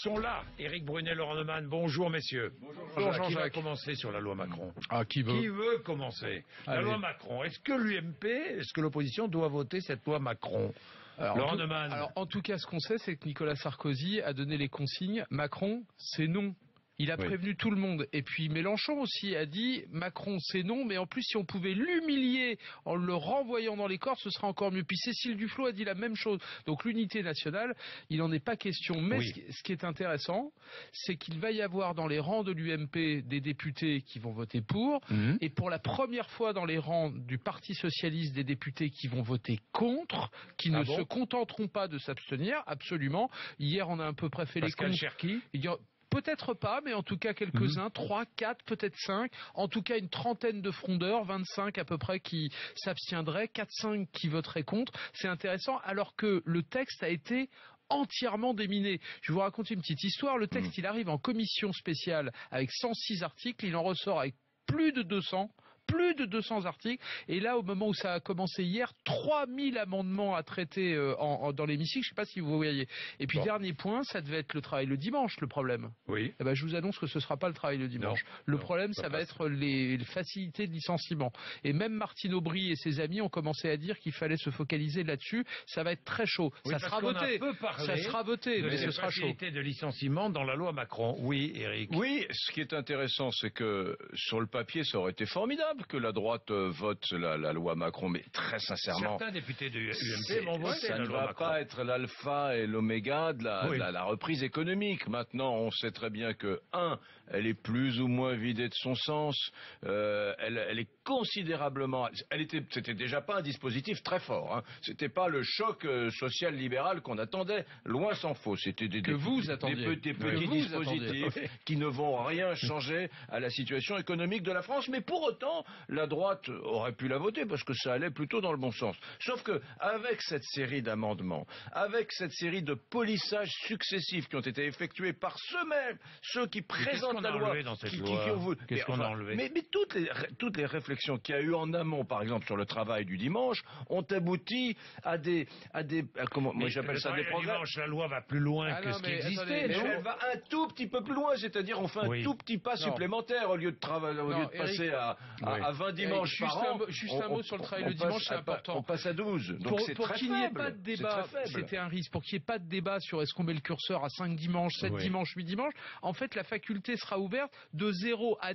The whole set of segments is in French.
sont là. Éric Brunet, Laurent Neumann, bonjour messieurs. Bonjour Jean-Jacques. Qui va commencer sur la loi Macron? Qui veut? Qui veut commencer? La loi Macron. Est-ce que l'UMP, est-ce que l'opposition doit voter cette loi Macron? Laurent Neumann. Alors, en tout cas, ce qu'on sait, c'est que Nicolas Sarkozy a donné les consignes. Macron, c'est non. Il a prévenu tout le monde. Et puis Mélenchon aussi a dit Macron c'est non, mais en plus si on pouvait l'humilier en le renvoyant dans les cordes, ce serait encore mieux. Puis Cécile Duflot a dit la même chose. Donc l'unité nationale, il n'en est pas question. Mais ce qui est intéressant, c'est qu'il va y avoir dans les rangs de l'UMP des députés qui vont voter pour, et pour la première fois dans les rangs du Parti Socialiste des députés qui vont voter contre, qui ne se contenteront pas de s'abstenir, absolument. Hier on a un peu près fait Pascal les comptes. Cherki. Peut-être pas, mais en tout cas quelques-uns, 3, 4, peut-être 5, en tout cas une trentaine de frondeurs, 25 à peu près qui s'abstiendraient, 4-5 qui voteraient contre. C'est intéressant, alors que le texte a été entièrement déminé. Je vais vous raconter une petite histoire. Le texte, il arrive en commission spéciale avec 106 articles, il en ressort avec plus de 200 articles, et là au moment où ça a commencé hier, 3000 amendements à traiter dans l'hémicycle, je ne sais pas si vous voyez. Et puis dernier point, ça devait être le travail le dimanche, le problème. Oui. Eh ben, je vous annonce que ce ne sera pas le travail le dimanche. Le problème, ça va être les facilités de licenciement. Et même Martine Aubry et ses amis ont commencé à dire qu'il fallait se focaliser là-dessus. Ça va être très chaud. Ça sera voté. Ça sera voté, mais ce sera chaud. Facilités de licenciement dans la loi Macron. Oui, Éric. Oui, ce qui est intéressant, c'est que sur le papier, ça aurait été formidable que la droite vote la loi Macron, mais très sincèrement... Certains députés de l'UMP vont voter ça la ne loi va Macron. pas être l'alpha et l'oméga de la reprise économique. Maintenant, on sait très bien que, elle est plus ou moins vidée de son sens, elle est considérablement... C'était déjà pas un dispositif très fort, hein. C'était pas le choc social libéral qu'on attendait, loin s'en faut. C'était des petits dispositifs qui ne vont rien changer à la situation économique de la France, mais pour autant, la droite aurait pu la voter parce que ça allait plutôt dans le bon sens. Sauf que, avec cette série d'amendements, avec cette série de polissages successifs qui ont été effectués par ceux-mêmes, ceux qui présentent la loi, Qu'est-ce qu'on a enlevé? Mais toutes les réflexions qu'il y a eu en amont, par exemple sur le travail du dimanche, ont abouti à comment moi j'appelle ça des progrès. Dimanche, la loi va plus loin que ce qui existait. Elle va un tout petit peu plus loin, c'est-à-dire on fait un tout petit pas supplémentaire au lieu de passer à 20 dimanches par an. Juste un mot sur le travail le dimanche, c'est important. On passe à 12. Donc c'est pour très qu'il n'y ait faible. pas de débat, c'était un risque. Pour qu'il n'y ait pas de débat sur est-ce qu'on met le curseur à 5 dimanches, 7 dimanches, 8 dimanches, en fait la faculté sera ouverte de 0 à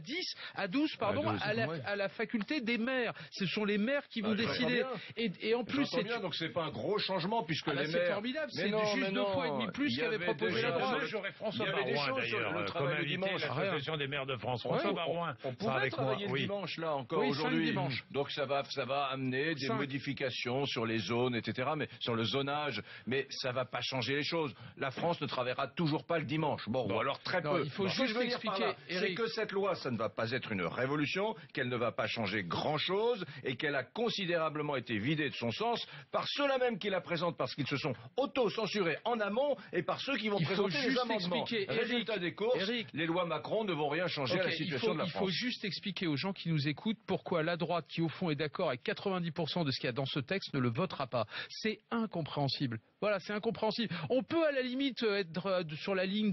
12 à la faculté des maires. Ce sont les maires qui vont décider. Et en plus c'est bien, donc c'est pas un gros changement puisque les maires... C'est formidable, c'est juste 2 points et demi plus qu'avait proposé la droite. J'aurais François Barouin d'ailleurs comme invité à l'association des maires de France. François Barouin. On pourrait travailler le dimanche là encore aujourd'hui. Donc ça va amener des modifications sur les zones, etc. Mais sur le zonage, mais ça va pas changer les choses. La France ne travaillera toujours pas le dimanche. Ou alors très peu. Il faut juste expliquer, c'est que cette loi, ça ne va pas être une révolution, qu'elle ne va pas changer grand-chose et qu'elle a considérablement été vidée de son sens par ceux-là même qui la présentent parce qu'ils se sont auto-censurés en amont et par ceux qui vont présenter les amendements. Résultat des courses, les lois Macron ne vont rien changer à la situation de la France. Il faut juste expliquer aux gens qui nous écoutent pourquoi la droite, qui au fond est d'accord avec 90% de ce qu'il y a dans ce texte, ne le votera pas. C'est incompréhensible. Voilà, c'est incompréhensible. On peut à la limite être sur la ligne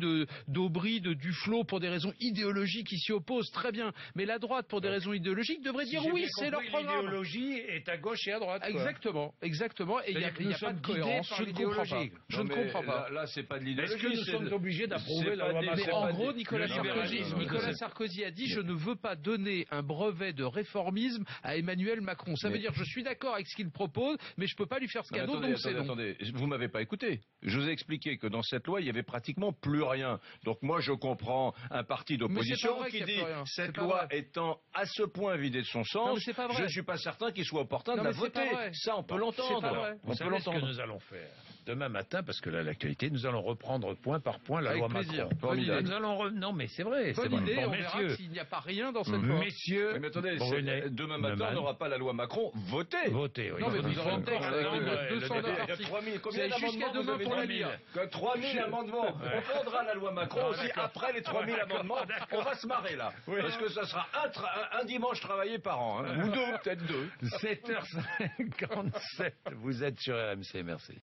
d'Aubry, de Duflot pour des raisons idéologiques qui s'y opposent, très bien. Mais la droite, pour des raisons idéologiques, devrait dire oui, c'est leur programme. L'idéologie est à gauche et à droite. Exactement. Et il n'y a pas de cohérence. Je ne comprends pas. Là, c'est pas de l'idéologie. Est-ce que nous sommes obligés d'approuver la loi Macron? Mais en gros, Nicolas Sarkozy a dit je ne veux pas donner un brevet de réformisme à Emmanuel Macron. Ça veut dire je suis d'accord avec ce qu'il propose, mais je ne peux pas lui faire ce cadeau, donc c'est non. Attendez, vous m'avez pas écouté. Je vous ai expliqué que dans cette loi, il y avait pratiquement plus rien. Donc moi, je comprends un parti d'opposition qui dit cette loi étant à ce point vidée de son sens, je ne suis pas certain qu'il soit opportun de la voter. Ça, on peut l'entendre. Vous savez ce que nous allons faire demain matin, parce que là, l'actualité, nous allons reprendre point par point la loi Macron. Nous allons non, mais c'est vrai. Bonne idée, on verra s'il n'y a pas il n'y a pas rien dans cette loi. Messieurs, mais attendez, demain matin, on n'aura pas la loi Macron votée. Votée, oui. Non, mais nous aurons le texte avec 209 articles. Combien jusqu'à demain pour la lire. 3000 amendements. On prendra la loi Macron aussi après les 3000 amendements. On va se marrer là. Parce que ça sera un dimanche travaillé par an. Ou deux, peut-être deux. 7h57, vous êtes sur RMC, merci.